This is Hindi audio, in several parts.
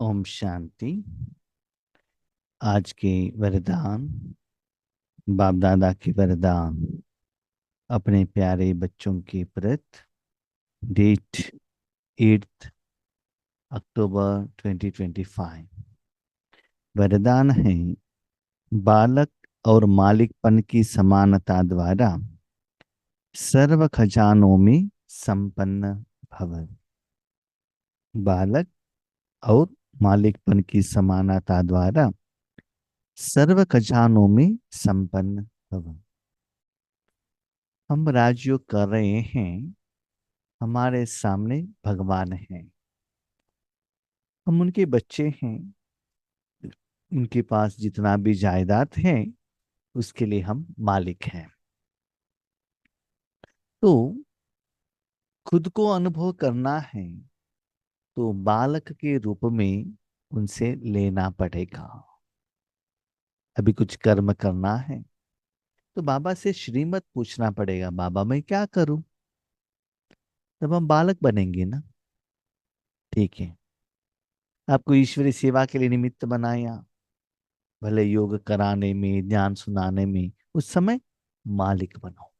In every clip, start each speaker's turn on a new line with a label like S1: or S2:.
S1: ओम शांति। आज के वरदान, बाप दादा के वरदान अपने प्यारे बच्चों के प्रति। डेट 8 अक्टूबर 2025। वरदान है, बालक और मालिकपन की समानता द्वारा सर्व खजानों में संपन्न भव। बालक और मालिकपन की समानता द्वारा सर्व खजानों में संपन्न भव। हम राजयोग कर रहे हैं, हमारे सामने भगवान हैं, हम उनके बच्चे हैं। उनके पास जितना भी जायदाद है उसके लिए हम मालिक हैं। तो खुद को अनुभव करना है तो बालक के रूप में उनसे लेना पड़ेगा। अभी कुछ कर्म करना है तो बाबा से श्रीमत पूछना पड़ेगा, बाबा मैं क्या करूं? तब हम बालक बनेंगे ना। ठीक है, आपको ईश्वरी सेवा के लिए निमित्त बनाया, भले योग कराने में, ज्ञान सुनाने में, उस समय मालिक बनो,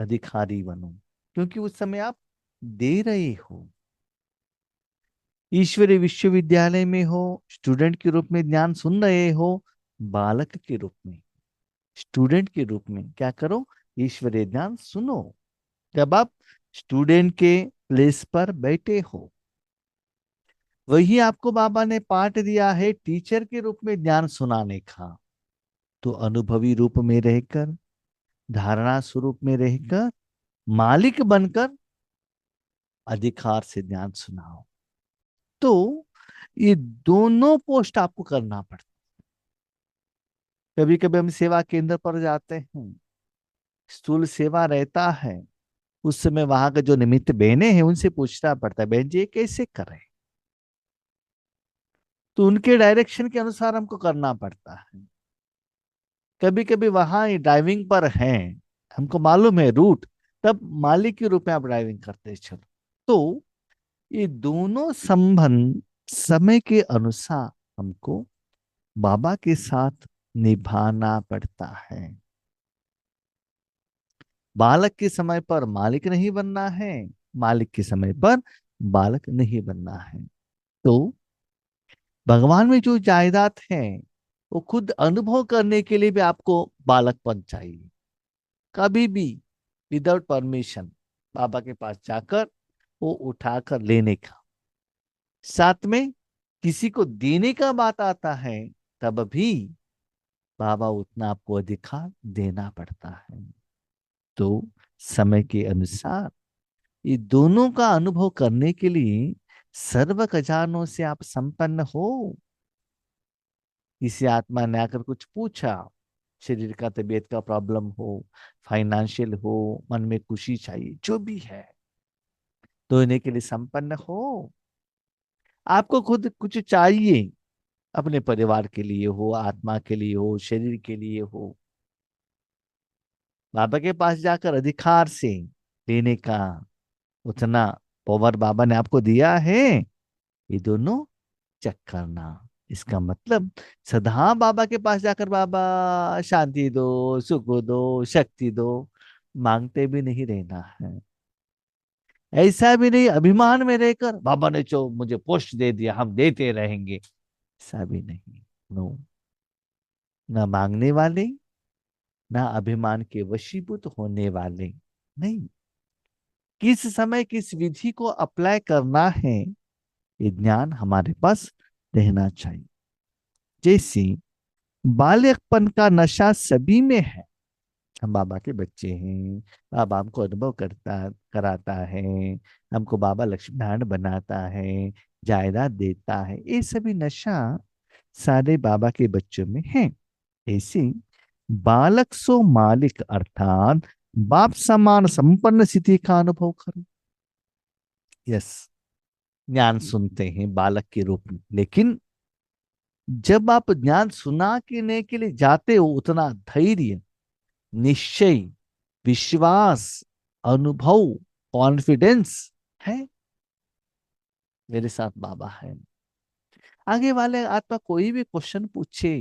S1: अधिकारी बनो, क्योंकि उस समय आप दे रहे हो। ईश्वरीय विश्वविद्यालय में हो, स्टूडेंट के रूप में ज्ञान सुन रहे हो, बालक के रूप में, स्टूडेंट के रूप में क्या करो? ईश्वरीय ज्ञान सुनो। जब आप स्टूडेंट के प्लेस पर बैठे हो, वही आपको बाबा ने पाठ दिया है टीचर के रूप में ज्ञान सुनाने का। तो अनुभवी रूप में रहकर, धारणा स्वरूप में रहकर, मालिक बनकर अधिकार से ज्ञान सुनाओ। तो ये दोनों पोस्ट आपको करना पड़ता। कभी कभी हम सेवा केंद्र पर जाते हैं, स्थूल सेवा रहता है, उस समय वहां के जो निमित्त बहने हैं उनसे पूछना पड़ता है, बहन जी ये कैसे करें? तो उनके डायरेक्शन के अनुसार हमको करना पड़ता है। कभी कभी वहां ड्राइविंग पर हैं, हमको मालूम है रूट, तब मालिक के रूप में आप ड्राइविंग करते चलो। तो ये दोनों संबंध समय के अनुसार हमको बाबा के साथ निभाना पड़ता है। बालक के समय पर मालिक नहीं बनना है, मालिक के समय पर बालक नहीं बनना है। तो भगवान में जो जायदाद है वो खुद अनुभव करने के लिए भी आपको बालकपन चाहिए। कभी भी विदाउट परमिशन बाबा के पास जाकर वो उठाकर लेने का, साथ में किसी को देने का बात आता है तब भी बाबा उतना आपको अधिकार देना पड़ता है। तो समय के अनुसार ये दोनों का अनुभव करने के लिए सर्व खजानों से आप संपन्न हो। किसी आत्मा ने आकर कुछ पूछा, शरीर का, तबीयत का प्रॉब्लम हो, फाइनेंशियल हो, मन में खुशी चाहिए, जो भी है, तो इन्हें के लिए संपन्न हो। आपको खुद कुछ चाहिए, अपने परिवार के लिए हो, आत्मा के लिए हो, शरीर के लिए हो, बाबा के पास जाकर अधिकार से लेने का उतना पावर बाबा ने आपको दिया है। ये दोनों चेक करना, इसका मतलब सदा बाबा के पास जाकर बाबा शांति दो, सुख दो, शक्ति दो, मांगते भी नहीं रहना है। ऐसा भी नहीं अभिमान में रहकर बाबा ने जो मुझे पोस्ट दे दिया हम देते रहेंगे, ऐसा भी नहीं। नो, ना मांगने वाले, ना अभिमान के वशीभूत होने वाले। नहीं, किस समय किस विधि को अप्लाई करना है ये ज्ञान हमारे पास रहना चाहिए। जैसे बाल्यपन का नशा सभी में है, हम बाबा के बच्चे हैं, बाबा हमको अनुभव करता कराता है, हमको बाबा लक्ष्मी नारायण बनाता है, जायदाद देता है, ये सभी नशा सारे बाबा के बच्चों में है। ऐसे बालक सो मालिक अर्थात बाप समान संपन्न स्थिति का अनुभव करो। यस, ज्ञान सुनते हैं बालक के रूप में, लेकिन जब आप ज्ञान सुनाने के लिए जाते हो उतना धैर्य, निश्चय, विश्वास, अनुभव, कॉन्फिडेंस है, मेरे साथ बाबा है, आगे वाले आत्मा कोई भी क्वेश्चन पूछे,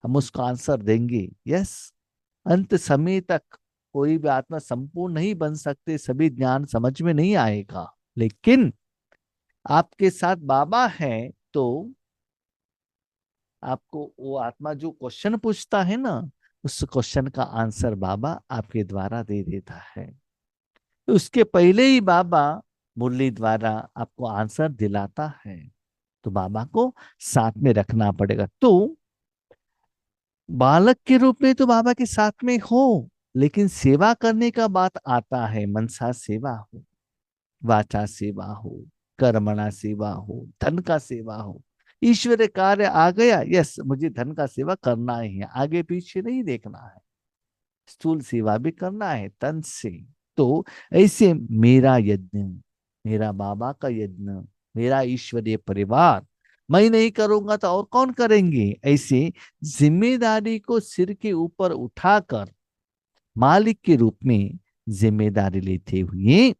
S1: हम उसका आंसर देंगे। यस, अंत समय तक कोई भी आत्मा संपूर्ण नहीं बन सकते, सभी ज्ञान समझ में नहीं आएगा। लेकिन आपके साथ बाबा है तो आपको वो आत्मा जो क्वेश्चन पूछता है ना, उस क्वेश्चन का आंसर बाबा आपके द्वारा दे देता है। तो उसके पहले ही बाबा मुरली द्वारा आपको आंसर दिलाता है। तो बाबा को साथ में रखना पड़ेगा। तो बालक के रूप में तो बाबा के साथ में हो, लेकिन सेवा करने का बात आता है, मनसा सेवा हो, वाचा सेवा हो, कर्मणा सेवा हो, धन का सेवा हो, ईश्वर कार्य आ गया, यस मुझे धन का सेवा करना ही है, आगे पीछे नहीं देखना है, स्थूल सेवा भी करना है तन से। तो ऐसे मेरा यज्ञ, मेरा बाबा का यज्ञ, मेरा ईश्वरीय परिवार मैं नहीं करूंगा तो और कौन करेंगे? ऐसे जिम्मेदारी को सिर के ऊपर उठाकर मालिक के रूप में जिम्मेदारी लेते हुए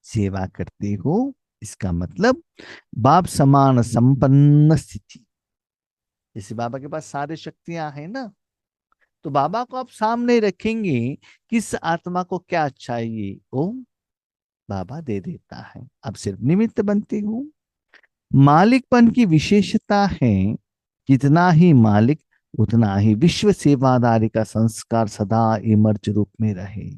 S1: सेवा करते हो। इसका मतलब बाप समान संपन्न स्थिति। जैसे बाबा के पास सारे शक्तियां हैं ना, तो बाबा को आप सामने रखेंगे, किस आत्मा को क्या चाहिए वो बाबा दे देता है, अब सिर्फ निमित्त बनते हो। मालिकपन की विशेषता है, जितना ही मालिक उतना ही विश्व सेवादारी का संस्कार सदा इमर्ज रूप में रहे।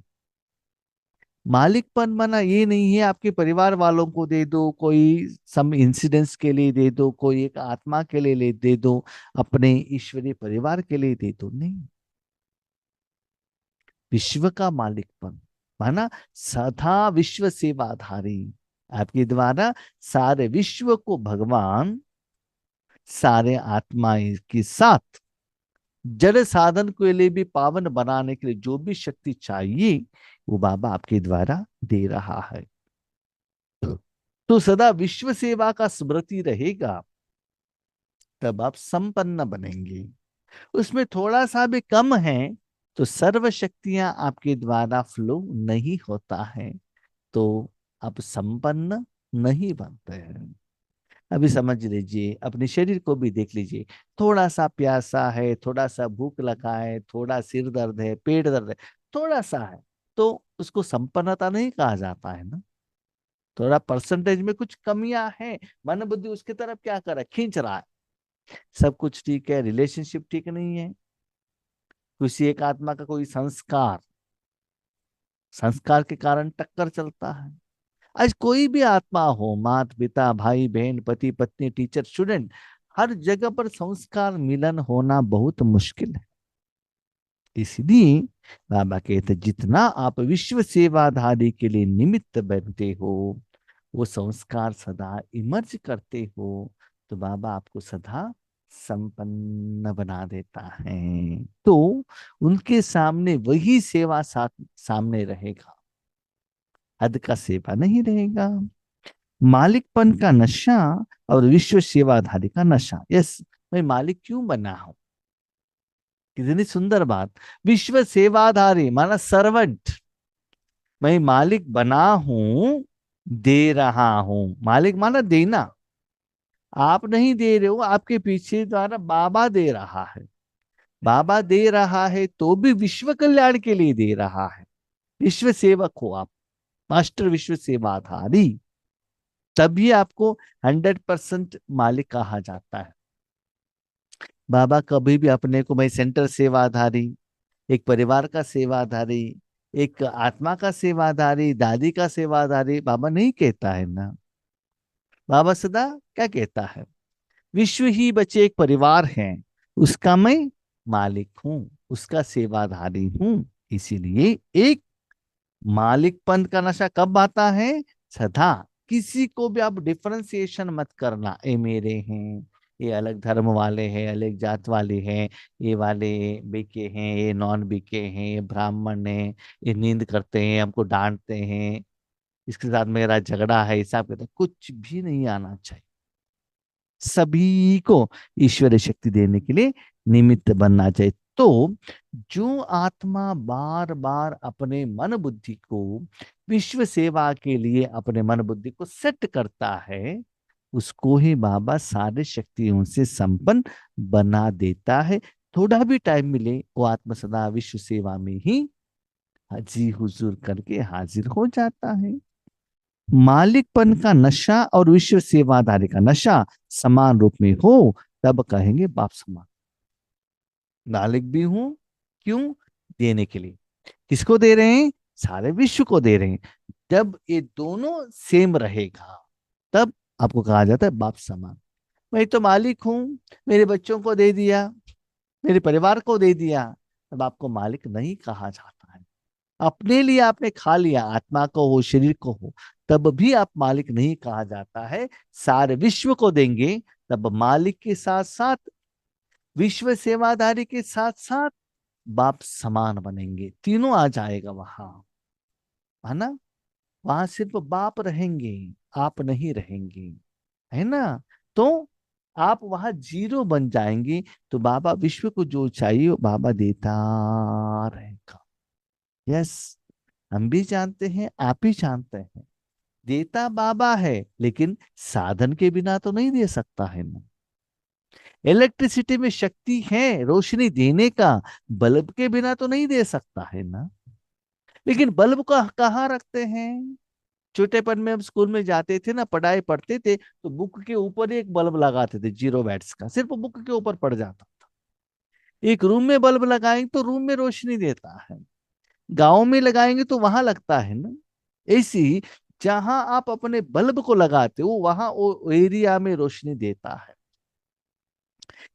S1: मालिकपन माना ये नहीं है आपके परिवार वालों को दे दो, कोई सम इंसिडेंट्स के लिए दे दो, कोई एक आत्मा के लिए दे दो, अपने ईश्वरीय परिवार के लिए दे दो, नहीं। विश्व का मालिकपन माना सदा विश्व सेवाधारी, आपके द्वारा सारे विश्व को भगवान सारे आत्मा के साथ जड़ साधन के लिए भी पावन बनाने के लिए जो भी शक्ति चाहिए वो बाबा आपके द्वारा दे रहा है। तो सदा विश्व सेवा का स्मृति रहेगा, तब आप संपन्न बनेंगे। उसमें थोड़ा सा भी कम है तो सर्व शक्तियां आपके द्वारा फ्लो नहीं होता है, तो आप संपन्न नहीं बनते हैं। अभी समझ लीजिए, अपने शरीर को भी देख लीजिए, थोड़ा सा प्यासा है, थोड़ा सा भूख लगा है, थोड़ा सिर दर्द है, पेट दर्द है, थोड़ा सा है, तो उसको संपन्नता नहीं कहा जाता है ना। थोड़ा परसेंटेज में कुछ कमियां हैं, मन बुद्धि उसकी तरफ क्या कर रहा है, खींच रहा है, सब कुछ ठीक है, रिलेशनशिप ठीक नहीं है, किसी एक आत्मा का कोई संस्कार, संस्कार के कारण टक्कर चलता है। आज कोई भी आत्मा हो, माता पिता भाई बहन पति पत्नी टीचर स्टूडेंट, हर जगह पर संस्कार मिलन होना बहुत मुश्किल है। इसलिए बाबा कहते जितना आप विश्व सेवाधारी के लिए निमित्त बनते हो, वो संस्कार सदा इमर्ज करते हो, तो बाबा आपको सदा संपन्न बना देता है। तो उनके सामने वही सेवा सामने रहेगा, हद का सेवा नहीं रहेगा। मालिकपन का नशा और विश्व सेवाधारी का नशा, यस मैं मालिक क्यों बना हूं, कितनी सुंदर बात। विश्व सेवाधारी माना सर्वेंट, मैं मालिक बना हूं, दे रहा हूं। मालिक माना देना, आप नहीं दे रहे हो, आपके पीछे द्वारा बाबा दे रहा है। बाबा दे रहा है तो भी विश्व कल्याण के लिए दे रहा है। विश्व सेवक हो आप, मास्टर विश्व सेवाधारी, तभी आपको 100% मालिक कहा जाता है। बाबा कभी भी अपने को मैं सेंटर सेवाधारी, एक परिवार का सेवाधारी, एक आत्मा का सेवाधारी, दादी का सेवाधारी बाबा नहीं कहता है ना। बाबा सदा क्या कहता है, विश्व ही बच्चे एक परिवार है, उसका मैं मालिक हूं, उसका सेवाधारी हूं। इसीलिए एक मालिकपन का नशा कब आता है, सदा। किसी को भी आप डिफरेंशिएशन मत करना, ये मेरे हैं, ये अलग धर्म वाले हैं, अलग जात वाले हैं, ये वाले बीके हैं, ये नॉन बीके हैं, ये ब्राह्मण हैं, ये नींद करते हैं, हमको डांटते हैं, इसके साथ मेरा झगड़ा है, हिसाब करते, कुछ भी नहीं आना चाहिए। सभी को ईश्वरीय शक्ति देने के लिए निमित्त बनना चाहिए। तो जो आत्मा बार बार अपने मन बुद्धि को विश्व सेवा के लिए अपने मन बुद्धि को सेट करता है, उसको ही बाबा सारे शक्तियों से संपन्न बना देता है। थोड़ा भी टाइम मिले वो आत्मा सदा विश्व सेवा में ही हाजी हुजूर करके हाजिर हो जाता है। मालिकपन का नशा और विश्व सेवादारी का नशा समान रूप में हो तब कहेंगे बाप समान। मालिक भी हूं, क्यों? देने के लिए। किसको दे रहे हैं? सारे विश्व को दे रहे हैं। जब ये दोनों सेम रहेगा तब आपको कहा जाता है बाप समान। मैं तो मालिक हूं, मेरे बच्चों को दे दिया, मेरे परिवार को दे दिया, तब आपको मालिक नहीं कहा जाता है। अपने लिए आपने खा लिया, आत्मा को हो शरीर को हो, तब भी आप मालिक नहीं कहा जाता है। सारे विश्व को देंगे तब मालिक के साथ साथ विश्व सेवादारी के साथ साथ बाप समान बनेंगे। तीनों आ जाएगा वहां, है ना। वहां सिर्फ बाप रहेंगे, आप नहीं रहेंगे, है ना। तो आप वहां जीरो बन जाएंगे। तो बाबा विश्व को जो चाहिए वो बाबा देता रहेगा। यस, हम भी जानते हैं, आप भी जानते हैं, देता बाबा है, लेकिन साधन के बिना तो नहीं दे सकता है ना। इलेक्ट्रिसिटी में शक्ति है रोशनी देने का, बल्ब के बिना तो नहीं दे सकता है ना। लेकिन बल्ब को कहाँ रखते हैं? छोटेपन में हम स्कूल में जाते थे ना, पढ़ाई पढ़ते थे, तो बुक के ऊपर एक बल्ब लगाते थे 0 वैट्स का, सिर्फ बुक के ऊपर पड़ जाता था। एक रूम में बल्ब लगाएंगे तो रूम में रोशनी देता है, गांव में लगाएंगे तो वहां लगता है ना। ऐसे ही जहां आप अपने बल्ब को लगाते हो वहां वो एरिया में रोशनी देता है।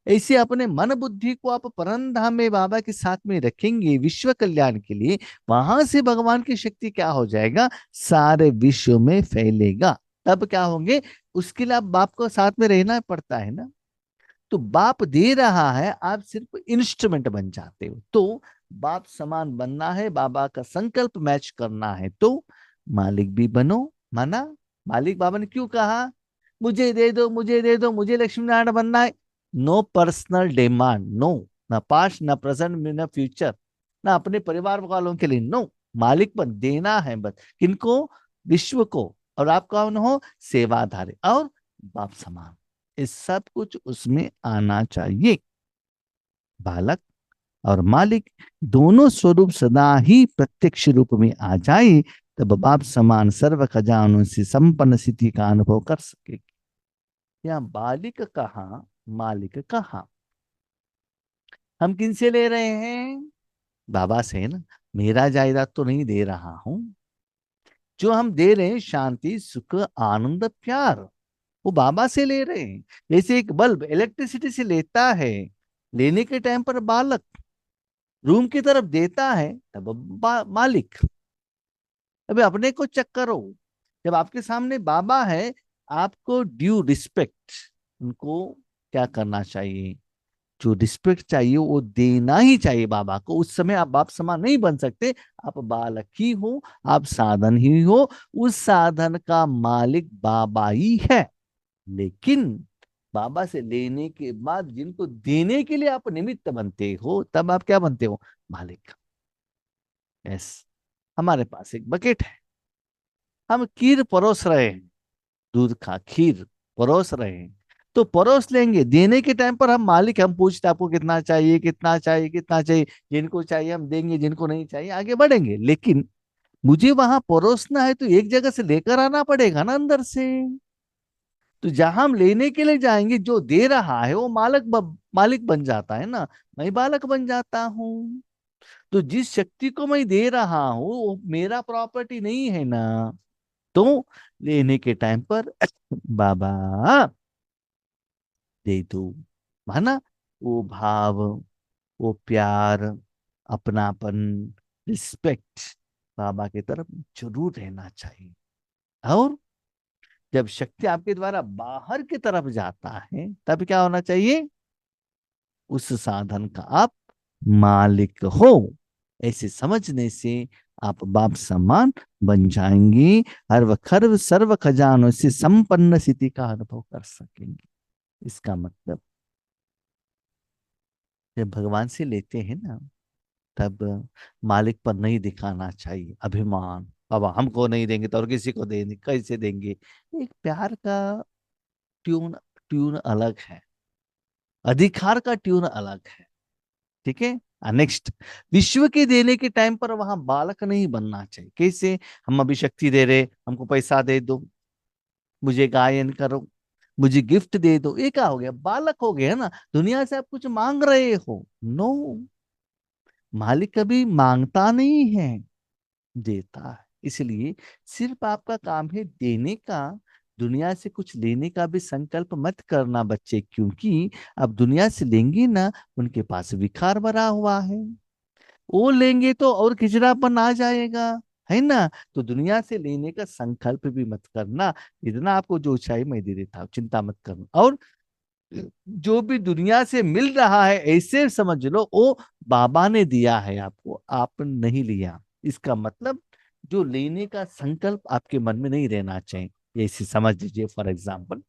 S1: ऐसे अपने मन बुद्धि को आप परमधाम में बाबा के साथ में रखेंगे विश्व कल्याण के लिए, वहां से भगवान की शक्ति क्या हो जाएगा, सारे विश्व में फैलेगा। तब क्या होंगे? उसके लिए आप बाप को साथ में रहना पड़ता है ना। तो बाप दे रहा है, आप सिर्फ इंस्ट्रूमेंट बन जाते हो। तो बाप समान बनना है, बाबा का संकल्प मैच करना है, तो मालिक भी बनो। माना, मालिक बाबा ने क्यों कहा मुझे दे दो, मुझे दे दो, मुझे लक्ष्मी नारायण बनना है? No personal demand, no. ना पास्ट, ना प्रेजेंट, ना फ्यूचर, ना अपने परिवार वालों के लिए, नो। मालिक बन देना है बस। किनको? विश्व को। और आप कौन हो? सेवाधारी और बाप समान। इस सब कुछ उसमें आना चाहिए। बालक और मालिक दोनों स्वरूप सदा ही प्रत्यक्ष रूप में आ जाए तब बाप समान सर्व खजानों से संपन्न स्थिति का अनुभव कर सकेगी। यहाँ बालिक कहाँ, मालिक कहाँ? हम किन से ले रहे हैं? बाबा से ना। मेरा जायदाद तो नहीं दे रहा हूं। जो हम दे रहे हैं शांति सुख आनंद प्यार, वो बाबा से ले रहे हैं। जैसे एक बल्ब इलेक्ट्रिसिटी से लेता है, लेने के टाइम पर बालक रूम की तरफ देता है, तब मालिक। अबे अपने को चेक करो। जब आपके सामने बाबा है, आपको ड्यू रिस्पेक्ट उनको क्या करना चाहिए? जो रिस्पेक्ट चाहिए वो देना ही चाहिए बाबा को। उस समय आप बाप समान नहीं बन सकते, आप बालक ही हो, आप साधन ही हो। उस साधन का मालिक बाबा ही है। लेकिन बाबा से लेने के बाद जिनको देने के लिए आप निमित्त बनते हो, तब आप क्या बनते हो? मालिक। यस, हमारे पास एक बकेट है, हम खीर परोस रहे हैं, दूध का खीर परोस रहे हैं। तो परोस लेंगे, देने के टाइम पर हम मालिक, हम पूछते आपको कितना चाहिए, कितना चाहिए, कितना चाहिए। जिनको चाहिए हम देंगे, जिनको नहीं चाहिए आगे बढ़ेंगे। लेकिन मुझे वहां परोसना है तो एक जगह से लेकर आना पड़ेगा ना, अंदर से। तो जहां हम लेने के लिए जाएंगे, जो दे रहा है वो मालिक बन जाता है ना, मैं बालक बन जाता हूँ। तो जिस शक्ति को मैं दे रहा हूँ वो मेरा प्रॉपर्टी नहीं है ना। तो लेने के टाइम पर बाबा दे दो, है ना। वो भाव, वो प्यार, अपनापन, रिस्पेक्ट बाबा की तरफ जरूर रहना चाहिए। और जब शक्ति आपके द्वारा बाहर की तरफ जाता है तब क्या होना चाहिए? उस साधन का आप मालिक हो। ऐसे समझने से आप बाप समान बन जाएंगे। हर खर्व सर्व खजानों से संपन्न स्थिति का अनुभव कर सकेंगे। इसका मतलब जब भगवान से लेते हैं ना, तब मालिक पर नहीं दिखाना चाहिए अभिमान। बाबा हमको नहीं देंगे तो और किसी को देंगे, कैसे देंगे? एक प्यार का ट्यून ट्यून अलग है, अधिकार का ट्यून अलग है। ठीक है। नेक्स्ट, विश्व के देने के टाइम पर वहां बालक नहीं बनना चाहिए। कैसे? हम अभी शक्ति दे रहे, हमको पैसा दे दो, मुझे गायन करो, मुझे गिफ्ट दे दो, ये क्या हो गया? बालक हो गया ना। दुनिया से आप कुछ मांग रहे हो? नो, मालिक कभी मांगता नहीं है, देता है। इसलिए सिर्फ आपका काम है देने का, दुनिया से कुछ लेने का भी संकल्प मत करना बच्चे, क्योंकि अब दुनिया से लेंगे ना, उनके पास विकार भरा हुआ है, वो लेंगे तो और खिचड़ापन आ जाएगा, है ना। तो दुनिया से लेने का संकल्प भी मत करना। इतना आपको जो चाहिए मैं दे देता हूँ, चिंता मत करना। और जो भी दुनिया से मिल रहा है ऐसे समझ लो वो बाबा ने दिया है आपको, आप नहीं लिया। इसका मतलब जो लेने का संकल्प आपके मन में नहीं रहना चाहिए। ऐसे समझ लीजिए, फॉर एग्जाम्पल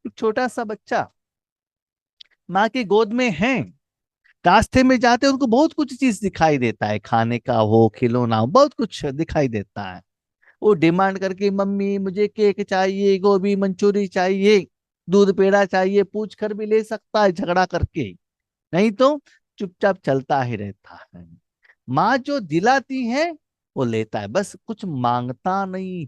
S1: एक छोटा सा बच्चा माँ के गोद में है, रास्ते में जाते हैं उनको बहुत कुछ चीज दिखाई देता है, खाने का हो, खिलौना हो, बहुत कुछ दिखाई देता है। वो डिमांड करके, मम्मी मुझे केक चाहिए, गोभी मंचूरी चाहिए, दूध पेड़ा चाहिए, पूछ कर भी ले सकता है झगड़ा करके, नहीं तो चुपचाप चलता ही रहता है। माँ जो दिलाती है वो लेता है, बस कुछ मांगता नहीं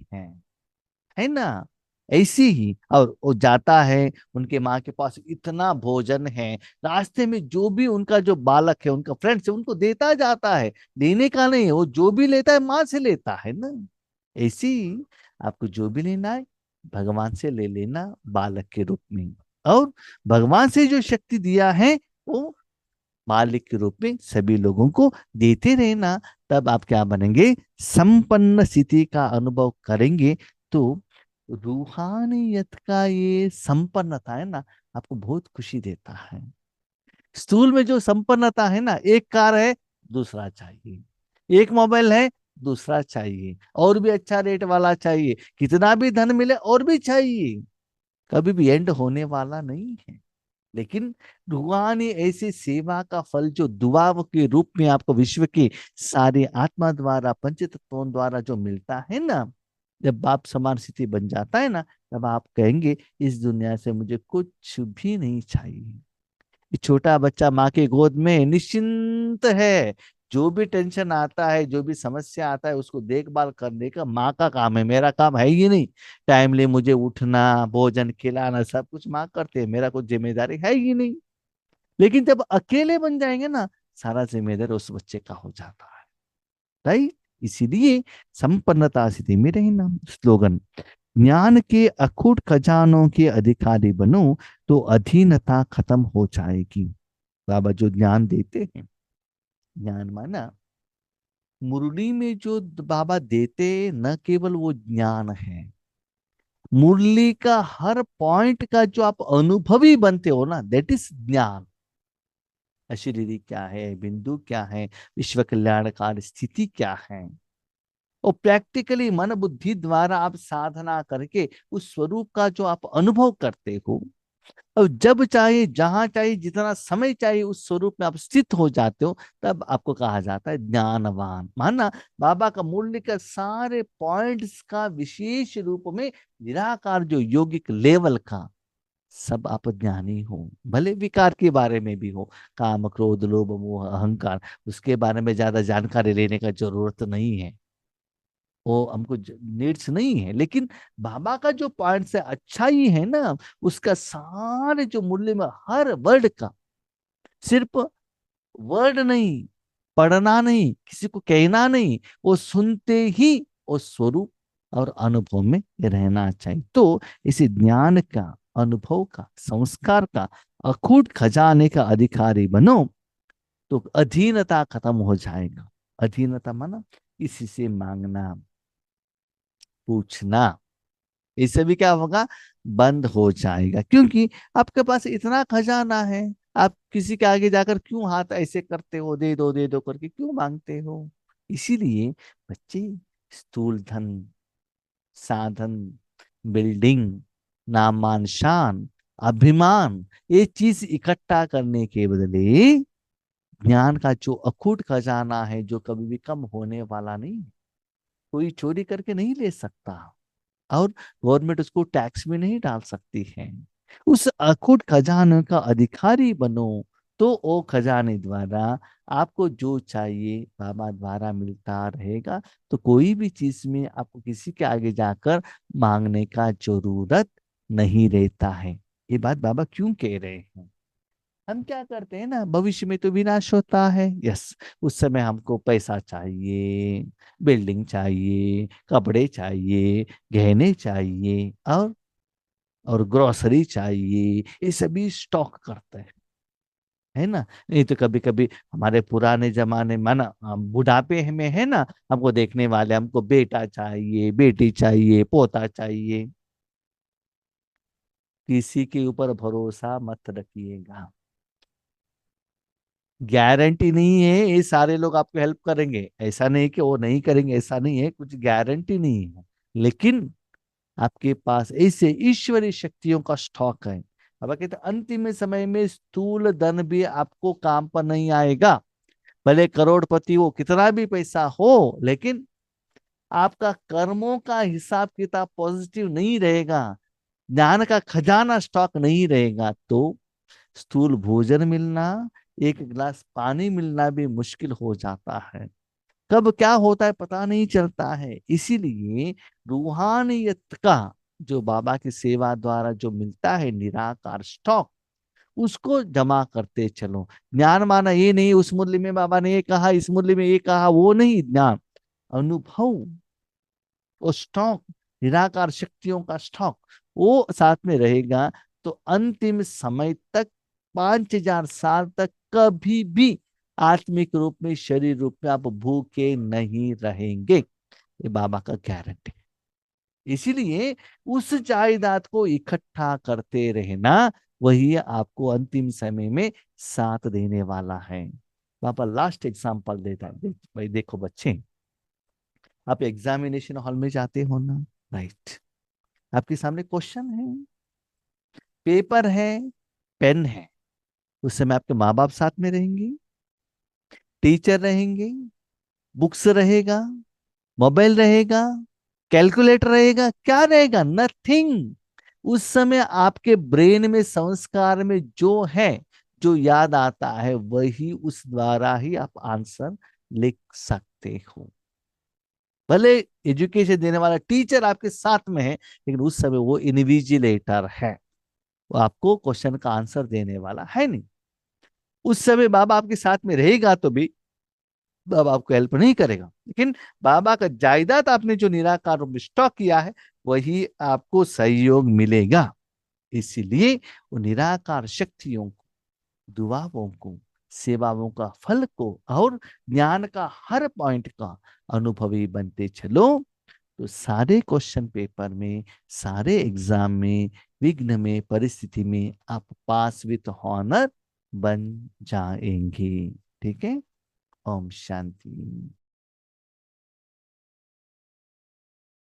S1: है ना। ऐसी ही, और वो जाता है, उनके माँ के पास इतना भोजन है, रास्ते में जो भी उनका जो बालक है, उनका फ्रेंड्स है, उनको देता जाता है। लेने का नहीं है, वो जो भी लेता है माँ से लेता है ना। ऐसी ही आपको जो भी लेना है भगवान से ले लेना बालक के रूप में, और भगवान से जो शक्ति दिया है वो मालिक के रूप में सभी लोगों को देते रहना। तब आप क्या बनेंगे? संपन्न स्थिति का अनुभव करेंगे। तो रूहानियत का ये संपन्नता है ना, आपको बहुत खुशी देता है। स्थूल में जो संपन्नता है ना, एक कार है, दूसरा चाहिए, एक मोबाइल है, दूसरा चाहिए, और भी अच्छा रेट वाला चाहिए, कितना भी धन मिले और भी चाहिए, कभी भी एंड होने वाला नहीं है। लेकिन रूहानी ऐसी सेवा का फल जो दुआ के रूप में आपको विश्व की सारी आत्मा द्वारा, पंच तत्वों द्वारा जो मिलता है ना, जब बाप समान स्थिति बन जाता है ना, तब आप कहेंगे इस दुनिया से मुझे कुछ भी नहीं चाहिए। ये छोटा बच्चा माँ के गोद में निश्चिंत है, जो भी टेंशन आता है, जो भी समस्या आता है, उसको देखभाल करने का माँ का काम है, मेरा काम है ही नहीं। टाइमली मुझे उठना, भोजन खिलाना, सब कुछ माँ करते हैं, मेरा कुछ जिम्मेदारी है ही नहीं। लेकिन जब अकेले बन जाएंगे ना, सारा जिम्मेदार उस बच्चे का हो जाता है, राइट। इसीलिए संपन्नता स्थिति में रहना। स्लोगन, ज्ञान के अखूट खजानों के अधिकारी बनो तो अधीनता खत्म हो जाएगी। बाबा जो ज्ञान देते हैं, ज्ञान माना मुरली में जो बाबा देते, न केवल वो ज्ञान है, मुरली का हर पॉइंट का जो आप अनुभवी बनते हो ना, दैट इज ज्ञान। अशरीरी क्या है, बिंदु क्या है, विश्व कल्याणकार स्थिति क्या है, और प्रैक्टिकली मन बुद्धि द्वारा आप साधना करके उस स्वरूप का जो आप अनुभव करते हो, और जब चाहे, जहां चाहे, जितना समय चाहिए उस स्वरूप में आप स्थित हो जाते हो, तब आपको कहा जाता है ज्ञानवान। माना बाबा का मूल्य का सारे पॉइंट्स का विशेष रूप में निराकार जो योगिक लेवल का, सब आप ज्ञानी हो। भले विकार के बारे में भी हो, काम क्रोध लोभ मोह अहंकार, उसके बारे में ज्यादा जानकारी लेने का जरूरत नहीं है, वो हमको नीड्स नहीं है। लेकिन बाबा का जो पॉइंट है, अच्छा ही है ना, उसका सारे जो मूल्य में हर वर्ड का, सिर्फ वर्ड नहीं, पढ़ना नहीं, किसी को कहना नहीं, वो सुनते ही वो स्वरूप और अनुभव में रहना चाहिए। तो इसी ज्ञान का, अनुभव का, संस्कार का अखूट खजाने का अधिकारी बनो तो अधीनता खत्म हो जाएगा। अधीनता माना किसी से मांगना, पूछना, इससे भी क्या होगा? बंद हो जाएगा, क्योंकि आपके पास इतना खजाना है। आप किसी के आगे जाकर क्यों हाथ ऐसे करते हो, दे दो करके क्यों मांगते हो? इसीलिए बच्चे, स्थूल धन, साधन, बिल्डिंग, नाम मान शान, अभिमान, ये चीज इकट्ठा करने के बदले ज्ञान का जो अखूट खजाना है, जो कभी भी कम होने वाला नहीं, कोई चोरी करके नहीं ले सकता, और गवर्नमेंट उसको टैक्स में नहीं डाल सकती है। उस अखुट खजाने का अधिकारी बनो, तो वो खजाने द्वारा आपको जो चाहिए बाबा द्वारा मिलता रहेगा। तो कोई भी चीज में आपको किसी के आगे जाकर मांगने का जरूरत नहीं रहता है। ये बात बाबा क्यों कह रहे हैं? हम क्या करते हैं ना, भविष्य में तो विनाश होता है, यस। उस समय हमको पैसा चाहिए, बिल्डिंग चाहिए, कपड़े चाहिए, गहने चाहिए, और ग्रोसरी चाहिए, ये सभी स्टॉक करते हैं, है ना। नहीं तो कभी कभी हमारे पुराने जमाने में ना, हम बुढ़ापे में है ना, हमको देखने वाले, हमको बेटा चाहिए, बेटी चाहिए, पोता चाहिए। किसी के ऊपर भरोसा मत रखिएगा। गारंटी नहीं है ये सारे लोग आपको हेल्प करेंगे, ऐसा नहीं कि वो नहीं करेंगे, ऐसा नहीं है, कुछ गारंटी नहीं है। लेकिन आपके पास ऐसे ईश्वरीय शक्तियों का स्टॉक है। अब कहते हैं, अंतिम समय में स्थूल धन भी आपको काम पर नहीं आएगा। भले करोड़पति हो, कितना भी पैसा हो, लेकिन आपका कर्मों का हिसाब किताब पॉजिटिव नहीं रहेगा, ज्ञान का खजाना स्टॉक नहीं रहेगा, तो स्थूल भोजन मिलना, एक गिलास पानी मिलना भी मुश्किल हो जाता है। कब क्या होता है पता नहीं चलता है। इसीलिए रूहानियत का जो बाबा की सेवा द्वारा जो मिलता है निराकार स्टॉक, उसको जमा करते चलो। ज्ञान माना ये नहीं उस मूल्य में बाबा ने ये कहा, इस मूल्य में ये कहा, वो नहीं ज्ञान। अनुभव, वो स्टॉक, निराकार शक्तियों का स्टॉक, वो साथ में रहेगा। तो अंतिम समय तक, 5,000 साल तक कभी भी आत्मिक रूप में, शरीर रूप में आप भूखे नहीं रहेंगे। ये बाबा का गारंटी। इसीलिए उस जायदाद को इकट्ठा करते रहना, वही आपको अंतिम समय में साथ देने वाला है। बाबा लास्ट एग्जांपल देता है, भाई देखो बच्चे, आप एग्जामिनेशन हॉल में जाते हो ना, राइट। आपके सामने क्वेश्चन है, पेपर है, पेन है। उस समय आपके माँ बाप साथ में रहेंगे, टीचर रहेंगे, बुक्स रहेगा, मोबाइल रहेगा, कैलकुलेटर रहेगा, क्या रहेगा? नथिंग। उस समय आपके ब्रेन में, संस्कार में जो है, जो याद आता है, वही उस द्वारा ही आप आंसर लिख सकते हो। भले एजुकेशन देने वाला टीचर आपके साथ में है, लेकिन उस समय वो इनविजिलेटर है, वो आपको क्वेश्चन का आंसर देने वाला है नहीं। उस समय बाबा आपके साथ में रहेगा तो भी बाबा आपको हेल्प नहीं करेगा, लेकिन बाबा का जायदाद आपने जो निराकार रूप में स्टॉक किया है, वही आपको सहयोग मिलेगा। इसीलिए वो निराकार शक्तियों को, दुआओं को, सेवाओं का फल को, और ज्ञान का हर पॉइंट का अनुभवी बनते चलो। तो सारे क्वेश्चन पेपर में, सारे एग्जाम में, विघ्न में, परिस्थिति में आप पास विथ ऑनर बन जाएंगे। ठीक है। ओम शांति।